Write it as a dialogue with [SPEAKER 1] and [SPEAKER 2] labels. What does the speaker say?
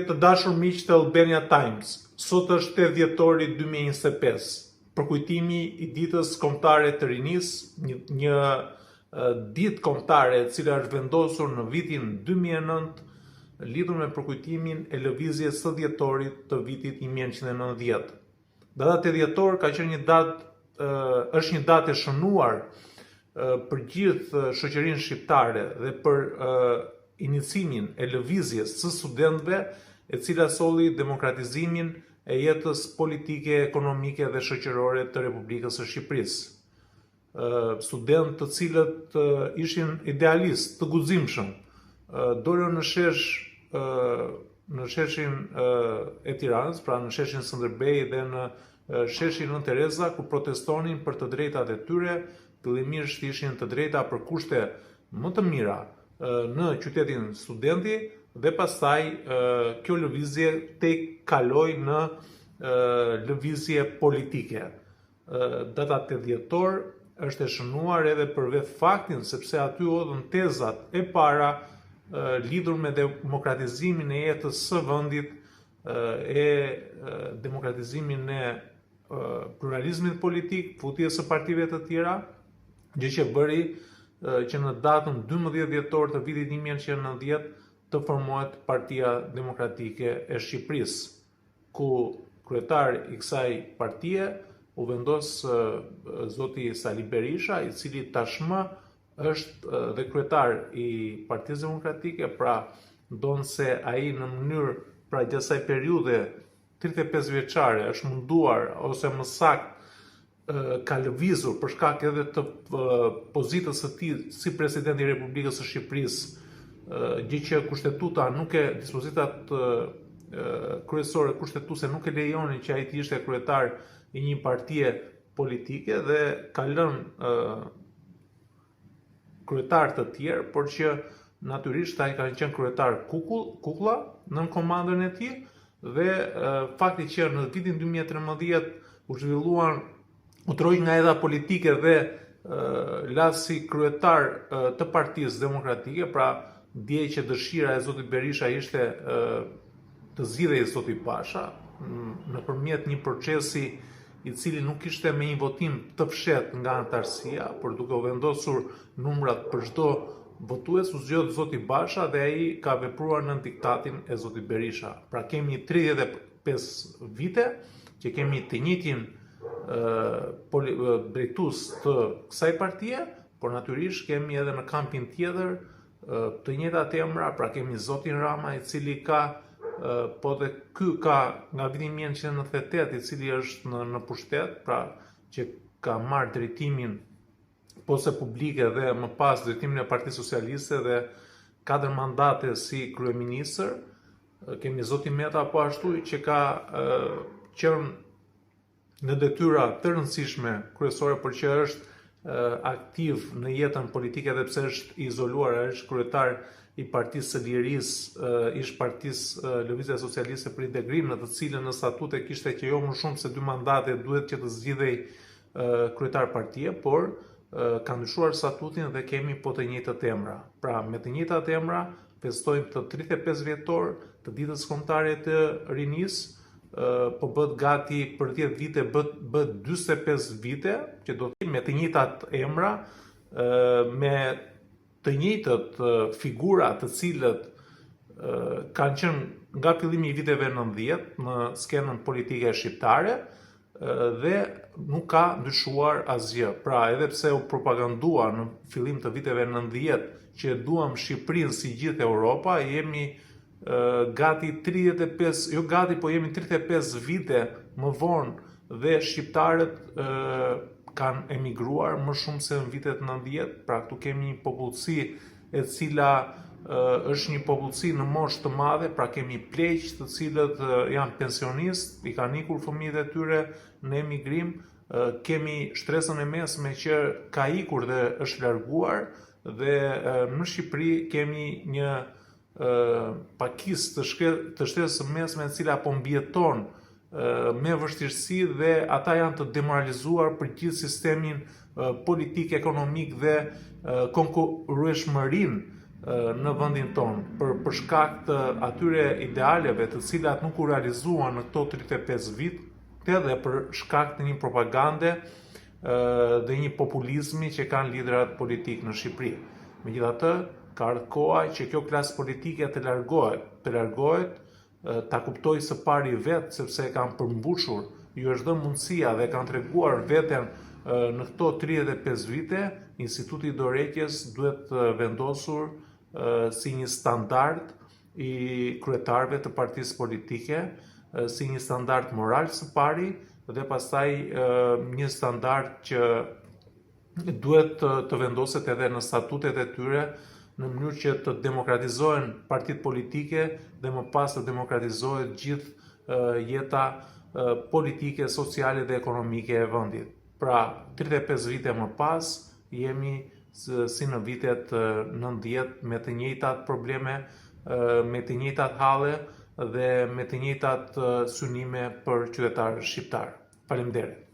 [SPEAKER 1] Të dashur miq të Albania Times, sot është 8 dhjetori 2025, përkujtimi i ditës kombëtare të rinisë, një ditë kombëtare e cila është vendosur në vitin 2009, lidhur me përkujtimin e lëvizjes së dhjetorit të vitit 1990. Data 8 dhjetor ka qenë është një datë e shënuar për gjithë shoqërinë shqiptare dhe për inicimin e lëvizjes së studentëve, e cila solli demokratizimin e jetës politike, ekonomike dhe shoqërore të Republikës së Shqipërisë. Studentë të cilët ishin idealistë, të guximshëm, dolën në sheshin e Tiranës, pra në sheshin Skënderbej dhe në sheshin Nën Tereza, ku protestonin për të drejtat e tyre. Fillimisht ishin të drejta për kushte më të mira në qytetin Studenti, dhe pastaj kjo lëvizje kaloi në lëvizje politike. Data 8 dhjetor është e shënuar edhe për vetë faktin sepse aty hodhën tezat e para lidhur me demokratizimin e jetës së vendit, e demokratizimin e pluralizmit politik, futjes së partive të tjera, gjë që bëri që në datën 12 dhjetor të vitit 1990 të formohet Partia Demokratike e Shqipërisë, ku kryetar i kësaj partie u vendos zoti Sali Berisha, i cili tashmë është dhe kryetar i Partisë Demokratike, pra ndonë se ai në mënyrë, pra gjatë asaj periudhe 35 vjeçare është munduar, ose më saktë ka lëvizur për shkak edhe të pozitës së tij si presidenti i Republikës së Shqipërisë, gjë që kushtetuta nuk e dispozitat kryesore kushtetuese nuk e lejonin që ai të ishte kryetar i një partie politike, dhe ka lënë kryetar të tjerë, por që natyrisht ai ka qenë kryetar kukulla nën komandën e tij, dhe fakti që në vitin 2013 u zhvilluan u troi nga edha politike dhe la si kryetar të Partisë Demokratike, pra dje që dëshira e zotit Berisha ishte të zgjidhej zoti Pasha nëpërmjet një procesi i cili nuk ishte me një votim të fshehtë nga anëtarësia, por duke u vendosur numrat për çdo votues, u zgjodh zoti Basha dhe ai ka vepruar nën diktatin e zotit Berisha. Pra kemi 35 vite që kemi të njëjtin drejtues të kësaj partie, por natyrisht kemi edhe në kampin tjetër të njëjtat emra. Pra kemi zotin Rama, i cili ka, po dhe ky ka nga viti 1998, i cili është në pushtet, pra që ka marrë drejtimin pose publike dhe më pas drejtimin e Partisë Socialiste dhe 4 mandate si kryeministër. Kemi zotin Meta po ashtu, që ka qenë në detyra të rëndësishme kryesore, por që është aktiv në jetën politike dhe pse është izoluar, është kryetar i Partisë së Lirisë, ish Partisë Lëvizja Socialiste për Integrim, në të cilën në statute kishte që jo më shumë se 2 mandate duhet që të zgjidhej kryetar partie, por ka ndryshuar statutin dhe kemi po të njëjtat emra. Pra me të njëjtat emra festojmë të 35 vjetor të ditës kombëtare të rinisë. Po bët gati për 10 vite, bët 45 vite, që do të me të njëjtat emra, me të njëjtat figura të cilët kanë qenë nga fillimi i viteve 90 në skenën politike shqiptare, dhe nuk ka ndryshuar asgjë. Pra edhe pse u propagandua në fillim të viteve 90 që duam Shqipërinë si gjithë Europa, jemi gati 35, jo gati, po jemi 35 vite më vonë dhe shqiptarët kanë emigruar më shumë se në vitet 90. Pra këtu kemi një popullsi e cila është një popullsi në moshë të madhe, pra kemi pleq të cilët janë pensionistë, i kanë ikur fëmijët e tyre në emigrim, kemi shtresën e mesme që ka ikur dhe është larguar, dhe në Shqipëri kemi një pakisë të shtresës së mesme e cila po mbijeton me vështirësi, dhe ata janë të demoralizuar për gjithë sistemin politik, ekonomik dhe konkurrueshmërinë në vendin tonë për shkak të atyre idealeve të cilat nuk u realizuan në këto 35 vite dhe për shkak të një propagande dhe një populizmi që kanë liderat politik në Shqipëri. Megjithatë, ka ardhur koha që kjo klasë politike të largohet, ta kuptoj së pari vetë sepse kanë përmbushur, ju është dhënë mundësia dhe kanë treguar veten në këto 35 vite, Instituti i Dorëheqjes duhet vendosur si një standard i kryetarëve të partisë politike, si një standard moral së pari dhe pastaj një standard që duhet të vendoset edhe në statutet e tyre në mënyrë që të demokratizohen partitë politike dhe më pas të demokratizohet gjithë jeta politike, sociale dhe ekonomike e vendit. Pra, 35 vite më pas, jemi si në vitet 90 me të njëjtat probleme, me të njëjtat halle dhe me të njëjtat synime për qytetarët shqiptar. Faleminderit.